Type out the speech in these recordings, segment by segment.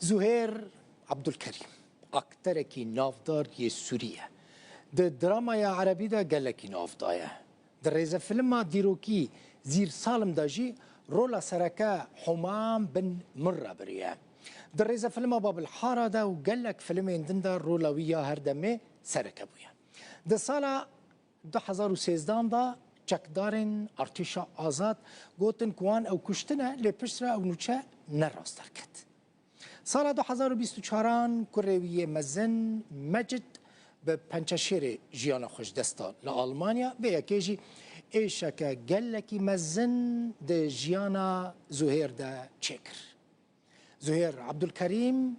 زهير عبد الكريم اكتركي نافدار ي سوريا د دراما يا عربي دا قالكي نافدايا د ريزا فيلم ديروكي زير سالم داجي رولا سركا حمام بن مرة بريا د ريزا فيلم باب الحارة دا وقالك فيلمين دندا رولوية هردمي سركا بويا د سالا 2013 دا چکدارن ارتشا آزاد گوتن کوان او کشتنه لپشتره او نوچه نراستر کد. سال 2024 کرویه مزن مجد به پنچشیر جیان خوش دستا لآلمانیا به یکیجی ایشکه گلکی مزن ده جیانا زهیر ده چکر. زهیر عبدالکریم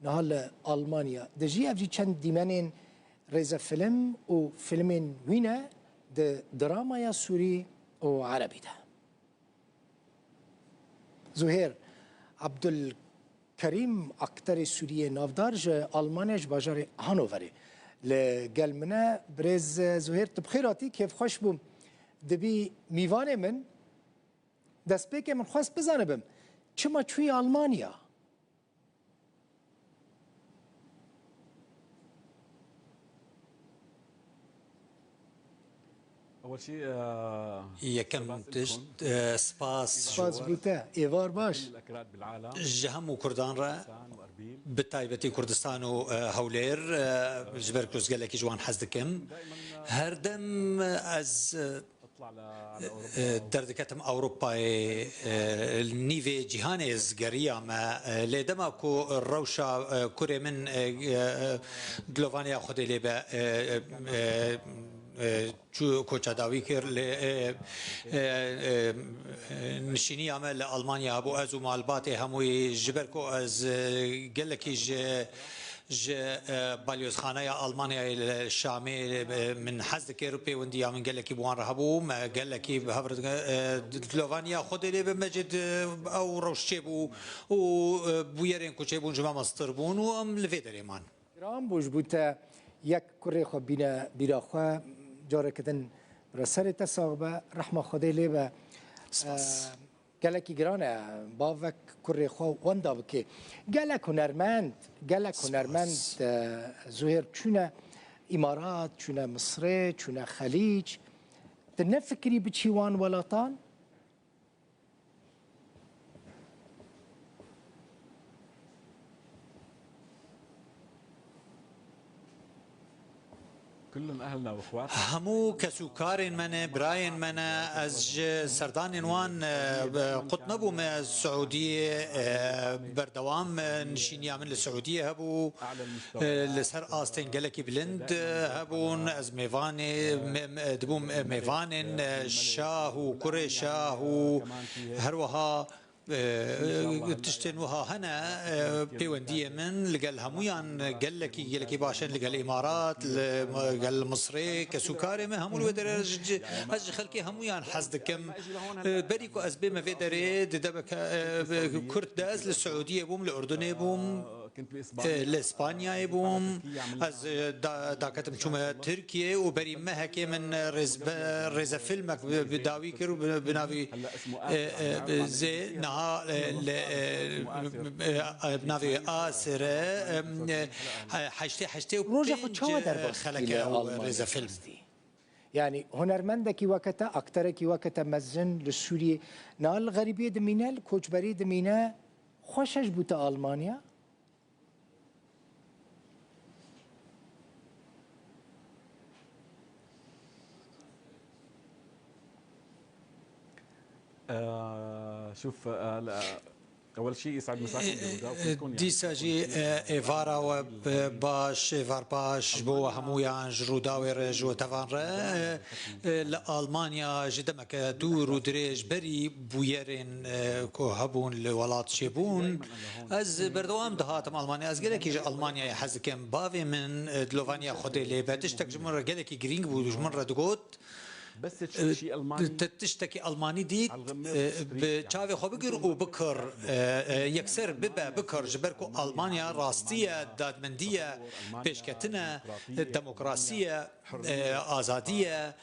نهال آلمانیا ده جی افجی چند دیمنین ريزا فيلم و فيلمين وينا د دراما يا سوري و عربي ده زهير عبد الكريم اكتر سوريا نافدار ج المانيا ج باجار هانوفر لقال منا بريز زهير تبخيراتي كيف خوش بوم دبي ميواني من دست بيك من خواست بزنبم چما چوي المانيا اول شيء يكم تشت سباس بوتا ايوار باش بالعالم جهم وكردان را بتايبتي كردستان وهولير جبركوز قال لك جوان حزدكم هردم از دردكتم اوروبا النيفي جهانيز قريا ما لدما كو الروشا كوري من دلوفانيا خدي لبا چو کوچاداوی کر نشینی عمل آلمانیا ابو ازو مالبات هموی جبر کو از گلکی ج بالیوز خانه آلمانیا الشامی من حزد که روپی وندی من گلکی بوان رهبو ما گلکی بهفر دلوانیا خود لی بمجد او روشچه بو و بویرین کوچه بون جمع مستر بون و ام لفیدر ایمان رام بوش بوتا یک کره خو بینا خو جاره کدن برسر تصاغبه رحمه خدای لیبه گلکی گرانه باوک کره خو وندا بکی گلک هنرمند زهیر چونه امارات چونه مصر چونه خلیج تنفکری بچیوان ولاتان كلهم اهلنا واخواتنا همو كسوكارين من براين من از سردان وان قطنبو من السعوديه بردوام نشينيا من السعوديه هبو لسر آستين قلكي بلند هبون از ميفاني دبو ميفانن شاهو كوري شاهو هروها تشتنوها هنا بيوندية من لقال همويان قال لك باشن لقال الامارات قال مصري كسوكاري ما همو الودر اج خلكي همويان حزدكم بريكو ازبي ما في دريد دبك كرت داز للسعوديه بوم الاردن بوم لاسبانيا بوم از داكتم شوما تركيا وبري ما هكي من ريزا فيلمك بداوي كر بناوي زي بناوي آسره حشتي روجا خود چاوا در خلقه ريزا فيلم يعني هنرمندكي وقتا اكتركي وقتا مزن للسوري نال غريبية دمينا الكوچبري دمينا خوشش بوتا ألمانيا شوف اول شيء يسعد مساكم ديساجي ايفارا وباش ايفار باش بو همويا جروداوي جو تفان لالمانيا جدمك دور ودريج بري بويرين كو هبون لولات شيبون از بردوام دهاتم المانيا از قالك المانيا يحزكم بافي من دلوفانيا خدي لي باتش تك جمره قالك جرينج بو جمره دغوت بس تشتكي شيء الماني تشتكي الماني دي بتشافي خو بقر وبكر يكسر ببا بكر جبركو المانيا راستيه دادمنديه بيشكتنا ديمقراطيه ازاديه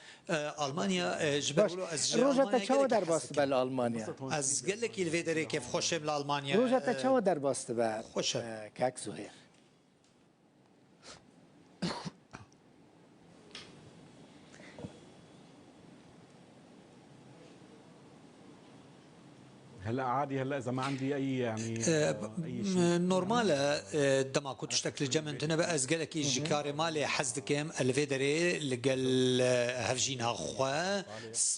المانيا جبروا از روجا تشاو در باست بل المانيا از قال لك الفيدري كيف خوشم لالمانيا روجا تشاو در باست بل خوشم كاك زهير هلا عادي هلا اذا ما عندي اي يعني اي شيء نورمال دما كنت تشتكل جمن تنا بس قال لك جكاري مالي حزدكم الفيدري اللي قال هفجينها خوا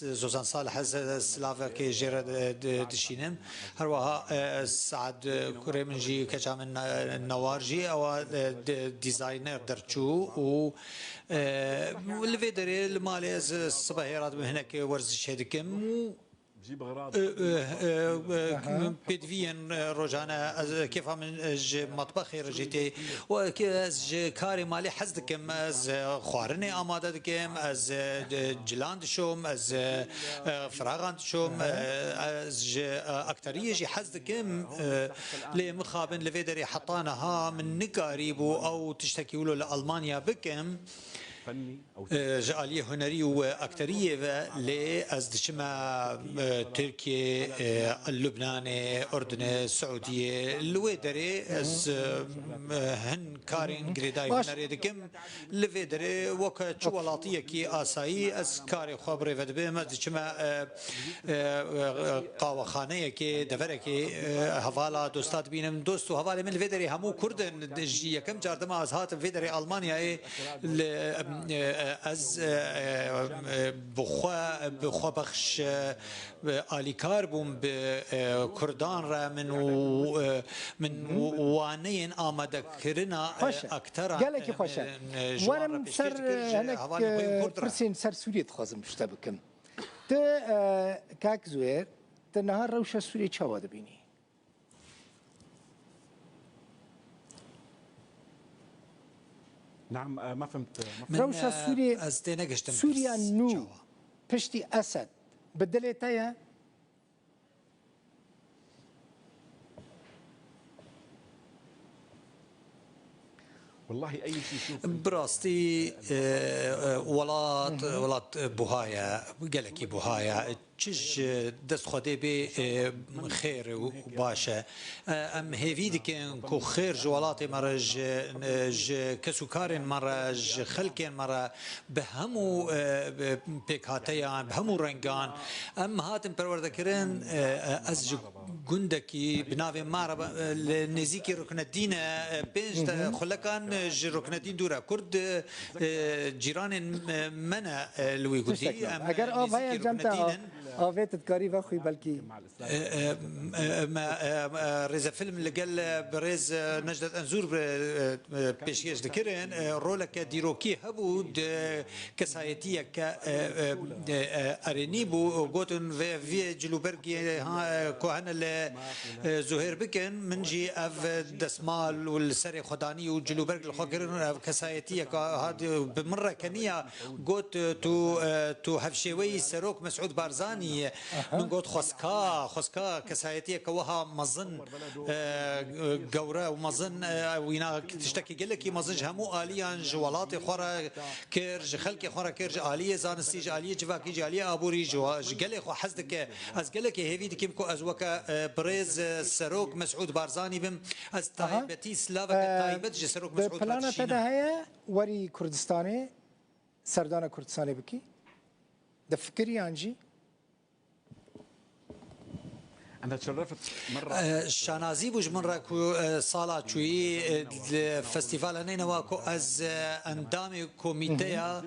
زوزان صالح سلافك جير دشينم هروها سعد كوري من جي كجا من النوارجي او ديزاينر درتشو و الفيدري المالي الصباحيات هناك ورزش هذكم بجيب اغراض بيدفين روجانا كيف من مطبخي رجيتي وكاز كاري مالي حزدكم از خوارني اماده دكم از جلاند شوم از فراغاند شوم از اكتريه جي حزدكم لي مخابن لفيدري حطانها من نقاريبو او تشتكي له لالمانيا بكم فني او جاليه هنري واكتريه ل ازدشما تركيا لبنان اردن السعوديه الويدري از هن كارين جريداي هنري دكم لفيدري وك شولاطيه كي اساي از كاري خبري فدبه ازدشما قاوخانه كي دفركي حوالا دوستات بينم دوستو حواله من الفيدري همو كردن يكم جاردما از هات الفيدري المانيا از بخوا بخش آلی کار بوم به کردان را من وانین آماده کرنا اکتر گله خوشه ورم سر هنک پرسین سر سوریه خازم شته بکم ت کاک زویر ت نهار روش سوریه چه واده بینی نعم ما فهمت روشا سوريا نو بشتي أسد بدلتها والله اي شيء شوف براستي ولات بوهايا قال لك بوهايا تشج دست خدي بي خير وباشا ام هيفيدك كو خير جوالاتي مرج كسوكارين مرج خلكين مرة بهمو بيكاتيا بهمو رنجان ام هاتم پروردكرين از گندکی بناوی مارا نزیکی رکن الدین بینج خلکان رکن الدین دورا کرد جیران منا لوی گودی اگر آب های جمتا آویت تکاری و خوی بلکی رز فیلم اللي قال برز نجدة انزور بيشيش ذكرن رولك ديروكي هبود كسايتيه ك ارينيبو غوتن في جلوبرغي ها كوهن زهير بكن من جي اف دسمال والسري خداني وجلوبرغ الخوكر كسايتيه هذه بمره كنيه غوت تو هفشوي سروك مسعود بارزاني من قلت خسكا كسايتيه كوها مظن قورة ومظن وينا تشتكي قال لك مظن همو آليان جوالاتي خورا كيرج خلكي خورا كيرج آلية زانستي آلية جفاكي جالية أبوري قال لك حزدك از قال لك هيفيد كيمكو از وكا بريز سروك مسعود بارزاني بم از تايبتي سلافك تايبت سروك مسعود بارزاني بلانه تدهيا وري كردستاني سردان كردستاني بكي ده فكري عنجي أنا تشرفت مرة شانازي بوج مرة كو صالة شوي فستيفال نينوا كو از اندامي كوميتيا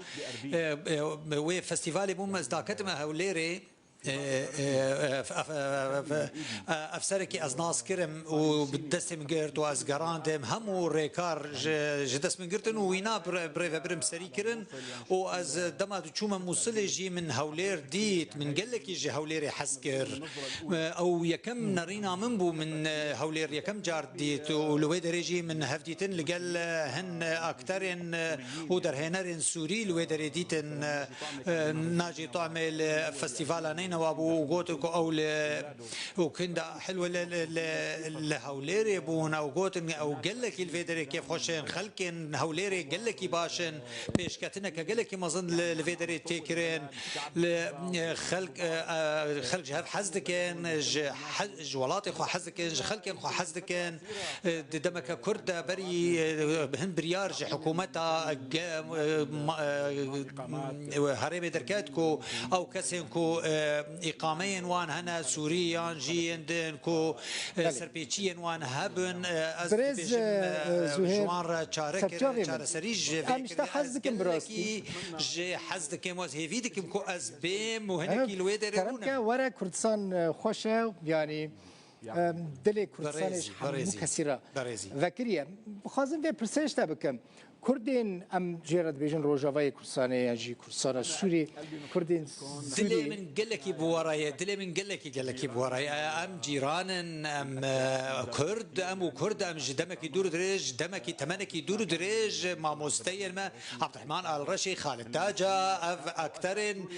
وي فستيفال بوم از داكتما هوليري افسرکی از ناس کرم و بدست من گرت و از گراندم همو ریکار جدست من گرتن و وینا برای برم سری کرن و از دماد چوم موصل جی من هولیر دیت من گلکی جی هولیر حسکر او یکم نرینا من بو من هولیر یکم جار دیت و لوی درجی من هفدیتن لگل هن اکترین و در هنرین سوری لوی درجیتن ناجي طعمل فستيفال وابو قوتك او وكندا حلوه لهوليري بون او قوتن او قال لك الفيدري كيف خوشين خلكن هوليري قال لك باشن بيشكاتنا قال لك ما ظن الفيدري تيكرين خلق جهاد حزدكن جولاتي خو حزدكن خلكن خو حزدكن دمك كرد بري هن بريار حكومتها هرم دركاتكو او كسنكو اقامين وان هنا سوريان جيندن كو سربيتشين وان هبن از جوان چارك سريج امشت حزدكم براستی جي حزدكم واز هيفيدكم كو از بيم وهنكي الويدرون كرمك ورا كردستان خوشه يعني دل كردستانش مو كثيره ذكريه بخازم في برسيش تبكم كردين ام جيرد بيجن روجافاي كردستاني اجي كردستان سوري كردين دلي من قلكي بورايا دلي من قلكي بورايا ام جيران ام كرد ام وكرد ام دمك يدور دريج دمك تمنك يدور دريج ما مستين ما عبد الرحمن الرشي خالد تاجا اكثرين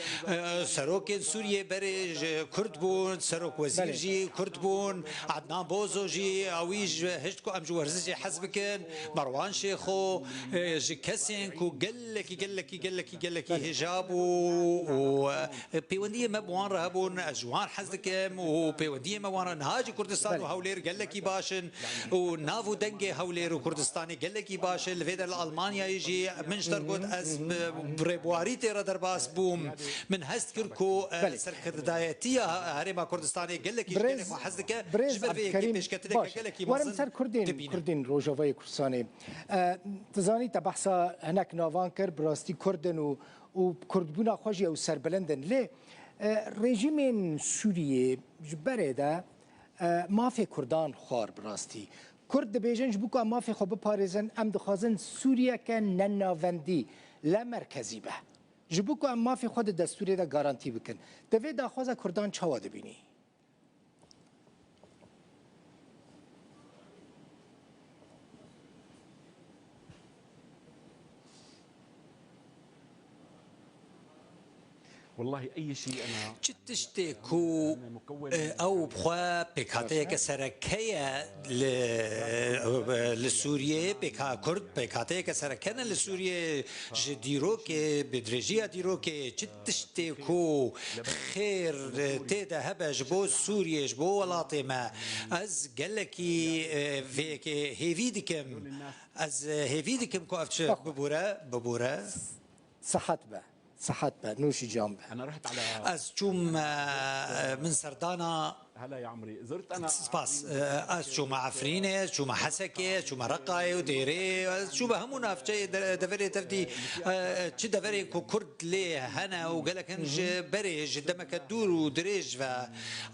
سروك سوريا بريج كرد بون سروك وزير جي كرد بون عدنان بوزو جي اويج هشتكو ام جورزجي حزبكن مروان شيخو كسين كو قال لك هجاب و بيونديه ما بوان رهبون اجوان حزكم و بيونديه ما وان نهاجي كردستان وهولير قال لك باشن ونافو دنجي هولير وكردستاني قال لك باشن الفيدر المانيا يجي من شتركوت از بريبواري تيرا درباس بوم من هست كركو سركردايتيه هرما كردستاني قال لك حزك جبر في كيفاش كتلك قال لك ورمسر كردين روجافاي كردستاني تزاني تبحثا هناك نافانكر براستي كردن و كردبونا خوجي او سربلندن ليه رژیم سوریه جبره ده ما في كردان خوار براستي كرد بيجنج بوكا ما في خو بپاريزن ام دخازن سوريا كان نناوندي لا مركزي به جبوكا ما في خود دستوري ده گارانتي بكن دوي دا خوزا كردان چاوا دبيني والله اي شيء انا تشتكو او بخوا بكاتيك سركيه لسوريا بكا كرد بكاتيك سركنا لسوريا جديروك بدرجيه ديروك تشتكو خير تيدا هبا جبو سوريا جبو ولاطمه از قالكي فيك هيفيدكم از هيفيدكم كوفتش ببورا صحت به نوشي جامبه انا رحت على از چوم من سردانا هلا يا عمري زرت انا سباس از چوم عفرينه چوم حسكه چوم رقاي وديري چوم همون افجي دفري تردي چه دفري كرد ليه هنا وقالك انج بريج دمك الدور ودريج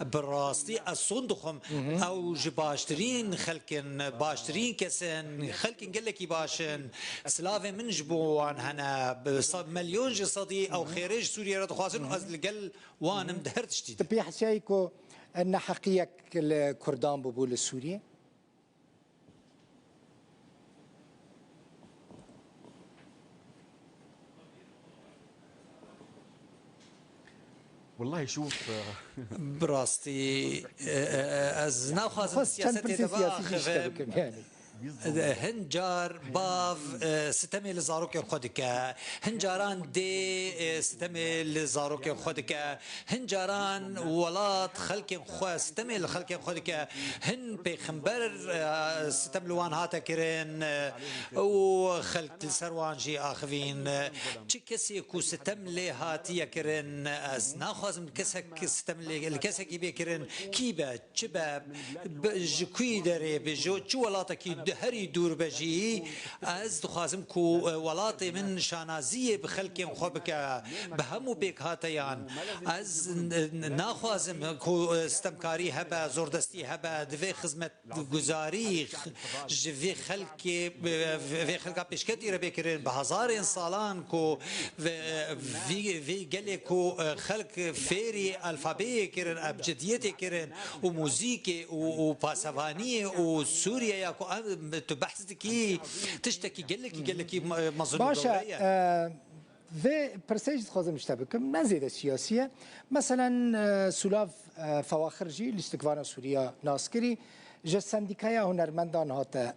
براستي الصندخم او جباشترين خلكن باشترين كسن خلكن قال لك باشن سلافي من جبوان هنا مليون جصدي او خارج سوريا رد از القل وان مدهرت شديد تبي حسيكو ان حقيقة الكردان ببول سوريا والله شوف براستي از ناخذ سياسه يعني هنجار باف ستميل زاروك خودك هنجاران دي ستميل زاروك خودك هنجاران ولات خلق خو ستميل خلق خودك هن بخنبر ستملوان هاتا كرين او خلق السروان جي اخفين تشكسي كو ستملي هاتي كرين از ناخذ من كسك ستملي الكسك بيكرين كيبا تشبا جكوي دري بجو تشو ولاتا كي هري دور بجي از دخوازم كو ولاتي من شانازيه بخلكين خوبك بهمو بيك هاتيان از ناخوازم كو استمكاري هبا زوردستي هبا دفي خدمت گزاري في خلك في خلك بيشكتي ربيكرين بهزار سالان كو في قال كو خلق فيري الفابي كرن ابجديتي كرن وموزيكي وباسافاني وسوريا يا كو تبحثتكي تشتكي قال لك مظلوم باشا في برسيج خازم مشتبكم ما زيادة سياسية مثلا سلاف فواخرجي لاستكفانا سوريا ناسكري جا سنديكايا هنرمندان هاتا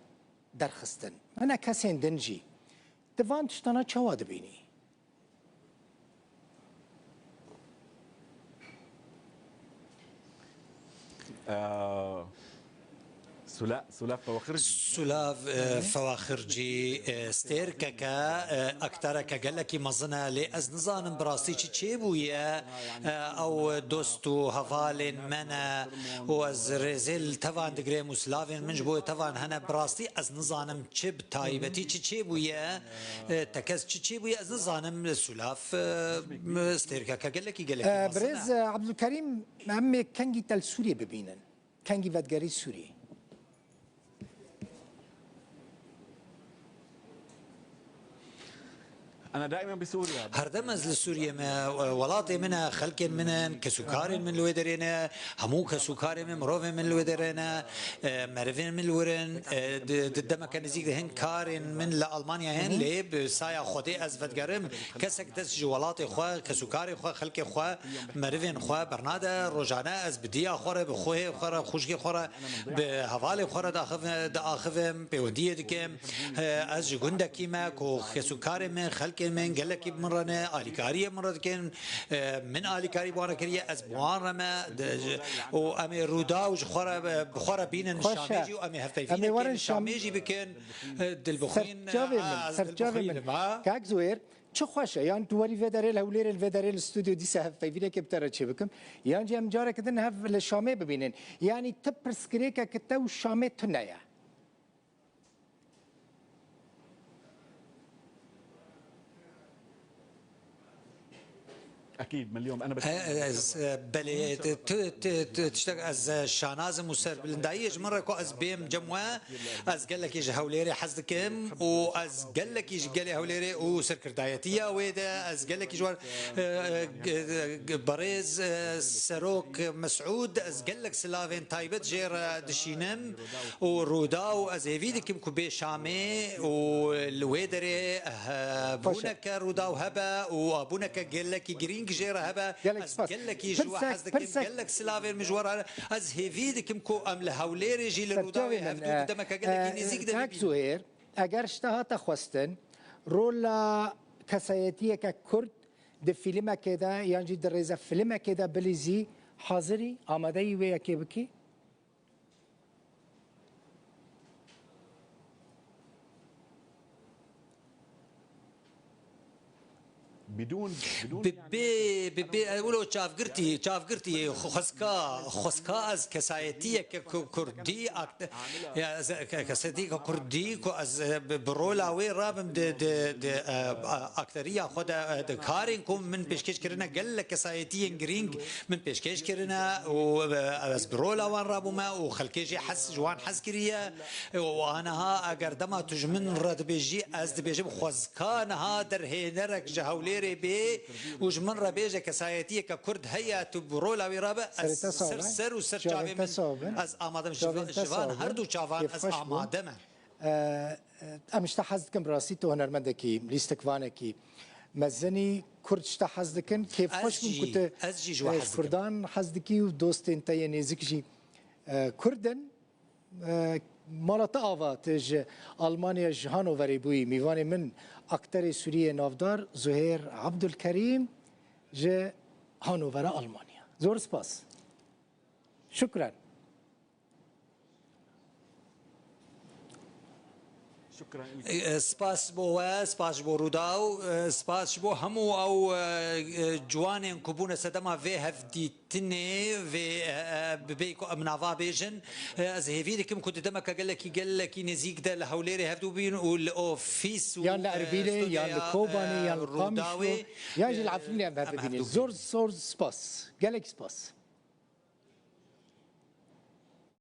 درخستن انا كاسين دنجي دفان تشتانا چوا دبيني سلاف فواخرجي سلاف فواخرجي ستيرككا اكترك قال لك مظنه لاز نظام براسي تشيبويا او دوستو هفالين منا واز ريزل تفان دغري مسلافين من جبو تفان هنا براسي از نظام تشيب تايبتي تشيبويا تكز تشيبويا از نظام سلاف ستيرككا قال لك بريز عبد الكريم عمي كانجي تل سوريا ببينن كانجي فدغري سوري أنا دائما بسوريا هردمز لسوريا ما ولاطي منها خلق منن كسكار من الودرينا همو كسكار من مروف من الودرينا مرفين من الورن ددما كان زيك هن كارن من لألمانيا هن ليب سايا خودي از فتقرم كسك دس ولاطي خوا كسكار خوا خلق خوا مرفين خوا برنادا روجانا از بديا خورا بخوه خورا خوشكي خورا بهوالي خورا داخفم بوديه دكم از جندك كيما كو كسكار من خلق من قال لك مرنا اليكاريه مرد كان من اليكاري بوانا كريه از بوانما وامي رودا وخرا بخرا بين الشاميجي وامي هفيفين الشاميجي بكن دلبخين سرجاوي كاك زوير چه خوشه یان دواری وداره لولیر الوداره الاستودیو دی سه فیوینه که بتره چه بکم یان جام جاره کدن هف لشامه ببینن یعنی تپرسکری که کتو شامه تنیا اكيد مليون انا بس بلي تشتغل از شاناز مسر بلندايج مره كو از بيم جموا از قال لك يجي هوليري حزكم واز قال لك يجي قال هوليري وسكرتايتيه ويدا از قال لك جوار بريز سروك مسعود از قال لك سلافين تايبت جير دشينم ورودا واز هيفيدكم كو بي شامي والويدري بونك رودا وهبا وابونك قال لك جرين جيرة هبا قال لك يجوا حزدكم قال لك سلافين مجوار از هيفيدكم كو ام لهوليري جي للوداوي هفتو قدامك قال لك ينزيك ده زهير اگر اشتهات خواستن رولا كسايتيه ككرد ده فيلم كده يعني در ريزا فيلم كده بليزي حاضري آماده ويا كيبكي بدون ببي اقولوا شاف قرتي خسكا از كسايتيه كردي يا كسايتي كردي كو از برولا وي رابم د اكتريه خدا كارينكم من بيشكش كرنا قال لك كسايتي جرينج من بيشكش كرنا واز برولا وان رابوما وخلكيجي حس جوان حسكريه وانا ها اگر دما تجمن رد بيجي از بيجي خسكا نها در هينرك جهولير بي وجمن ربيجه كسايتيه ككرد هيا تبرولا ويرابا سر وسر شافي من از آمادم جوان هردو شافان از آمادم امشتا حزدكم براسيتو هنرمندكي ليستكفانكي مزني كرد شتا حزدكن كيف خوش من كنت كردان حزدكي ودوست انت نزكجي كردن مالات آوا تج ألمانيا جهانو وريبوي ميواني من أكتر سوريا نافدار زهير عبد الكريم ج هانوفر ألمانيا زور سباس شكرا شكرا لك. سپاس بۆ سپاس بۆ ڕوودا و سپاس بۆ هەموو ئەو جوانێن کوبوونە سەدەما vê hevdîtinê vê bibêj ku em nava bêjin ez hêvî dikim ku di demeke gelekî nêzik de li Hewlêrê hev bûbîn û li ofîs û يان لأربيلي يان لكوباني يان لقامشو يان جي العفريني أم هذا زور سباس قالك سباس